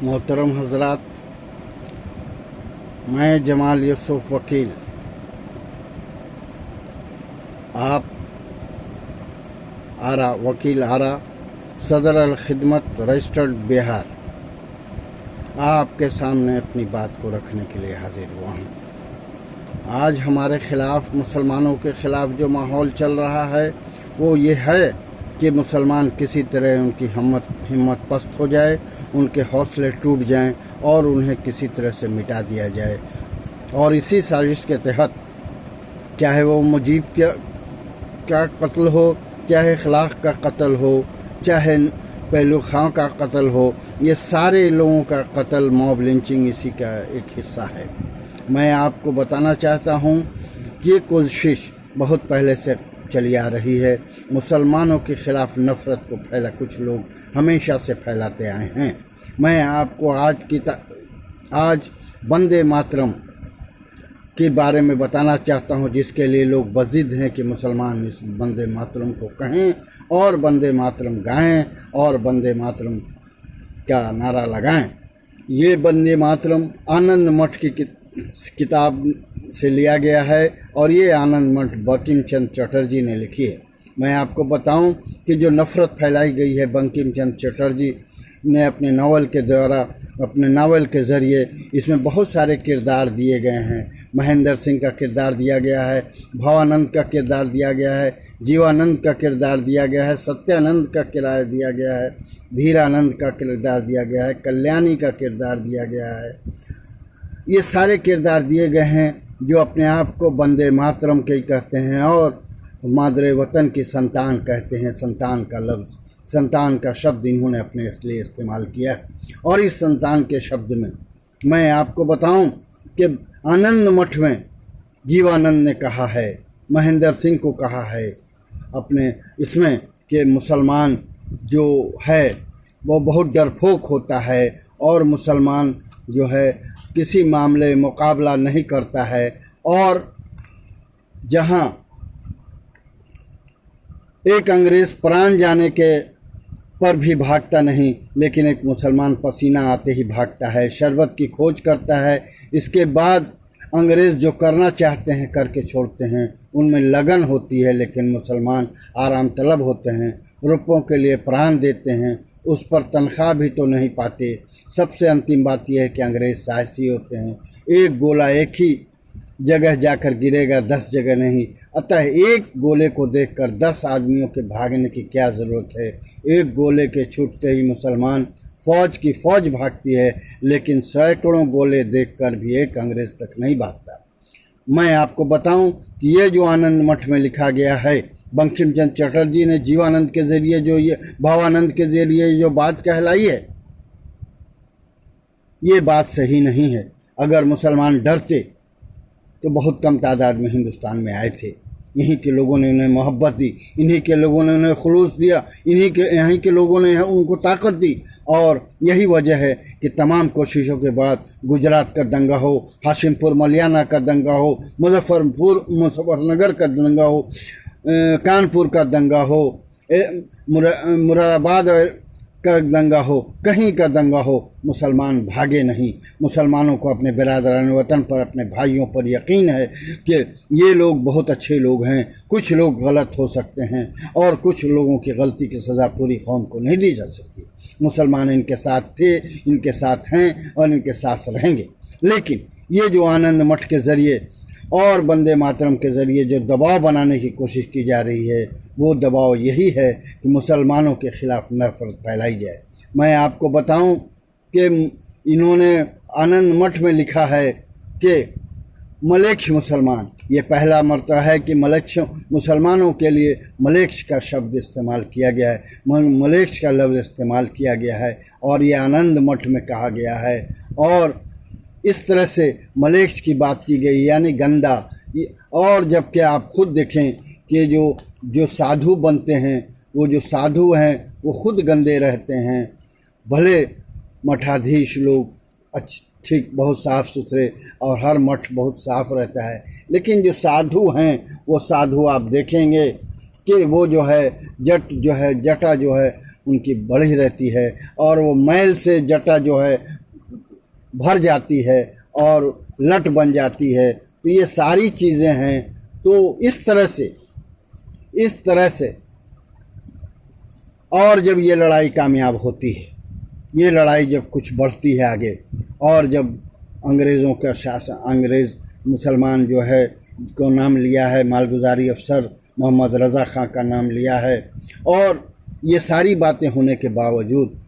मोहतरम हजरात, मैं जमाल यूसुफ वकील आप वकील आरा सदर अल खिदमत रजिस्टर्ड बिहार आपके सामने अपनी बात को रखने के लिए हाजिर हुआ हूँ। आज हमारे खिलाफ, मुसलमानों के खिलाफ जो माहौल चल रहा है वो ये है कि मुसलमान किसी तरह उनकी हिम्मत पस्त हो जाए, उनके हौसले टूट जाएं और उन्हें किसी तरह से मिटा दिया जाए। और इसी साजिश के तहत चाहे वो मुजीब का कत्ल हो, चाहे खलाक का कत्ल हो, चाहे पहलू खां का कत्ल हो, ये सारे लोगों का कत्ल, मॉब लिंचिंग इसी का एक हिस्सा है। मैं आपको बताना चाहता हूँ कि ये कोशिश बहुत पहले से चली आ रही है। मुसलमानों के खिलाफ नफ़रत को कुछ लोग हमेशा से फैलाते आए हैं। मैं आपको आज वंदे मातरम के बारे में बताना चाहता हूं, जिसके लिए लोग बज़िद हैं कि मुसलमान इस वंदे मातरम को कहें और वंदे मातरम गाएं और वंदे मातरम का नारा लगाएं। ये वंदे मातरम आनंद मठ की किताब से लिया गया है और ये आनंद मठ बंकिम चंद्र चटर्जी ने लिखी है। मैं आपको बताऊं कि जो नफ़रत फैलाई गई है, बंकिम चंद्र चटर्जी ने अपने नावल के ज़रिए इसमें बहुत सारे किरदार दिए गए हैं। महेंद्र सिंह का किरदार दिया गया है, भवानंद का किरदार दिया गया है, जीवानंद का किरदार दिया गया है, सत्यानंद का किरदार दिया गया है, धीरानंद का किरदार दिया गया है, कल्याणी का किरदार दिया गया है। ये सारे किरदार दिए गए हैं जो अपने आप को वंदे मातरम के कहते हैं और मादरे वतन की संतान कहते हैं। संतान का शब्द इन्होंने अपने इसलिए इस्तेमाल किया है। और इस संतान के शब्द में मैं आपको बताऊं कि आनंद मठ में जीवानंद ने कहा है, महेंद्र सिंह को कहा है अपने इसमें कि मुसलमान जो है वो बहुत डरपोक होता है और मुसलमान जो है किसी मामले मुकाबला नहीं करता है, और जहां एक अंग्रेज़ प्राण जाने के पर भी भागता नहीं, लेकिन एक मुसलमान पसीना आते ही भागता है, शरबत की खोज करता है। इसके बाद अंग्रेज़ जो करना चाहते हैं करके छोड़ते हैं, उनमें लगन होती है, लेकिन मुसलमान आराम तलब होते हैं, रुपयों के लिए प्राण देते हैं, उस पर तनख्वाह भी तो नहीं पाते। सबसे अंतिम बात यह है कि अंग्रेज़ साहसी होते हैं। एक गोला एक ही जगह जाकर गिरेगा, 10 जगह नहीं। अतः एक गोले को देखकर 10 आदमियों के भागने की क्या ज़रूरत है। एक गोले के छूटते ही मुसलमान फ़ौज की फ़ौज भागती है, लेकिन सैकड़ों गोले देखकर भी एक अंग्रेज़ तक नहीं भागता। मैं आपको बताऊं कि ये जो आनंद मठ में लिखा गया है, बंकिम चंद्र चटर्जी ने जीवानंद के ज़रिए भवानंद के ज़रिए जो बात कहलाई है, ये बात सही नहीं है। अगर मुसलमान डरते तो बहुत कम तादाद में हिंदुस्तान में आए थे। यहीं के लोगों ने उन्हें मोहब्बत दी, इन्हीं के लोगों ने उन्हें खुलूस दिया, यहीं के लोगों ने उनको ताकत दी। और यही वजह है कि तमाम कोशिशों के बाद गुजरात का दंगा हो, हाशिमपुर मलियाना का दंगा हो, मुजफ्फरनगर का दंगा हो, कानपुर का दंगा हो, मुरादाबाद का दंगा हो, कहीं का दंगा हो, मुसलमान भागे नहीं। मुसलमानों को अपने बिरादरान वतन पर, अपने भाइयों पर यकीन है कि ये लोग बहुत अच्छे लोग हैं। कुछ लोग गलत हो सकते हैं और कुछ लोगों की गलती की सज़ा पूरी कौम को नहीं दी जा सकती। मुसलमान इनके साथ थे, इनके साथ हैं और इनके साथ रहेंगे। लेकिन ये जो आनंद मठ के ज़रिए और वंदे मातरम के ज़रिए जो दबाव बनाने की कोशिश की जा रही है, वो दबाव यही है कि मुसलमानों के ख़िलाफ़ नफ़रत फैलाई जाए। मैं आपको बताऊं कि इन्होंने आनंद मठ में लिखा है कि मलेक्ष मुसलमान, ये पहला मरतबा है कि मुसलमानों के लिए मलेक्ष का शब्द इस्तेमाल किया गया है, मलेक्ष का लफ्ज़ इस्तेमाल किया गया है और ये आनंद मठ में कहा गया है। और इस तरह से मलेक्ष की बात की गई, यानी गंदा। और जबकि आप खुद देखें कि जो साधु बनते हैं, वो जो साधु हैं वो खुद गंदे रहते हैं। भले मठाधीश लोग ठीक बहुत साफ़ सुथरे और हर मठ बहुत साफ़ रहता है, लेकिन जो साधु हैं वो साधु आप देखेंगे कि वो जो है जटा जो है उनकी बढ़ी रहती है और वो मैल से जटा जो है भर जाती है और लट बन जाती है। तो ये सारी चीज़ें हैं। तो इस तरह से और जब ये लड़ाई कामयाब होती है, ये लड़ाई जब कुछ बढ़ती है आगे, और जब अंग्रेज़ों का शासन, अंग्रेज़ मुसलमान जो है को नाम लिया है, मालगुजारी अफसर मोहम्मद रज़ा ख़ां का नाम लिया है, और ये सारी बातें होने के बावजूद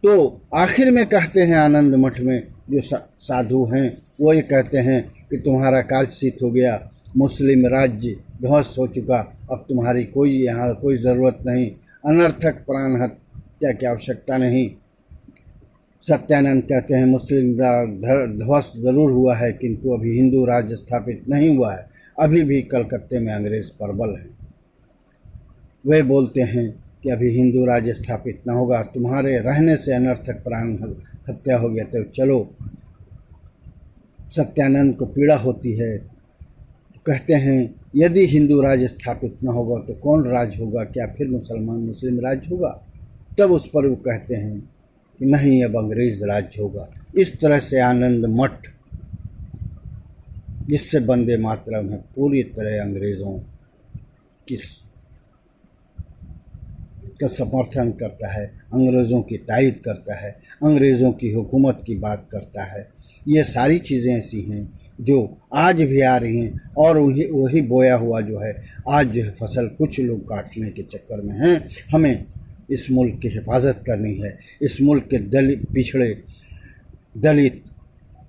तो आखिर में कहते हैं आनंद मठ में जो साधु हैं वो ये कहते हैं कि तुम्हारा कार्य हो गया, मुस्लिम राज्य ध्वस्त हो चुका, अब तुम्हारी कोई यहाँ कोई ज़रूरत नहीं, अनर्थक प्राण हत्या की आवश्यकता नहीं। सत्यानंद कहते हैं मुस्लिम ध्वस्त ज़रूर हुआ है किंतु अभी हिंदू राज्य स्थापित नहीं हुआ है, अभी भी कलकत्ते में अंग्रेज़ प्रबल हैं। वे बोलते हैं कि अभी हिंदू राज्य स्थापित न होगा, तुम्हारे रहने से अनर्थक प्राण हत्या हो गया। तो चलो, सत्यानंद को पीड़ा होती है, तो कहते हैं यदि हिंदू राज्य स्थापित न होगा तो कौन राज होगा, क्या फिर मुस्लिम राज्य होगा? तब उस पर वो कहते हैं कि नहीं, अब अंग्रेज़ राज्य होगा। इस तरह से आनंद मठ, जिससे वंदे मातरम है, पूरी तरह अंग्रेज़ों का समर्थन करता है, अंग्रेज़ों की तायद करता है, अंग्रेज़ों की हुकूमत की बात करता है। ये सारी चीज़ें ऐसी हैं जो आज भी आ रही हैं, और वही बोया हुआ जो है आज जो है फसल कुछ लोग काटने के चक्कर में हैं। हमें इस मुल्क की हिफाजत करनी है। इस मुल्क के पिछड़े दलित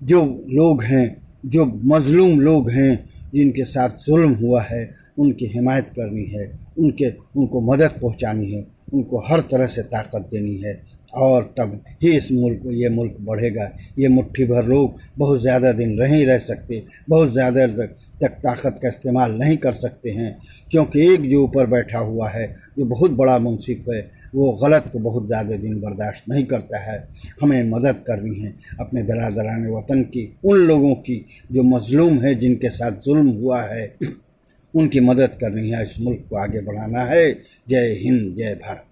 जो लोग हैं, जो मज़लूम लोग हैं, जिनके साथ जुल्म हुआ है, उनकी हिमायत करनी है, उनको मदद पहुंचानी है, उनको हर तरह से ताकत देनी है, और तब ही ये मुल्क बढ़ेगा। ये मुट्ठी भर लोग बहुत ज़्यादा दिन नहीं रह सकते, बहुत ज़्यादा तक ताकत का इस्तेमाल नहीं कर सकते हैं, क्योंकि एक जो ऊपर बैठा हुआ है, जो बहुत बड़ा मुंसिफ है, वो गलत को बहुत ज़्यादा दिन बर्दाश्त नहीं करता है। हमें मदद करनी है अपने बिरादरान वतन की, उन लोगों की जो मज़लूम है, जिनके साथ जुल्म हुआ है, उनकी मदद करनी है, इस मुल्क को आगे बढ़ाना है। जय हिंद, जय भारत।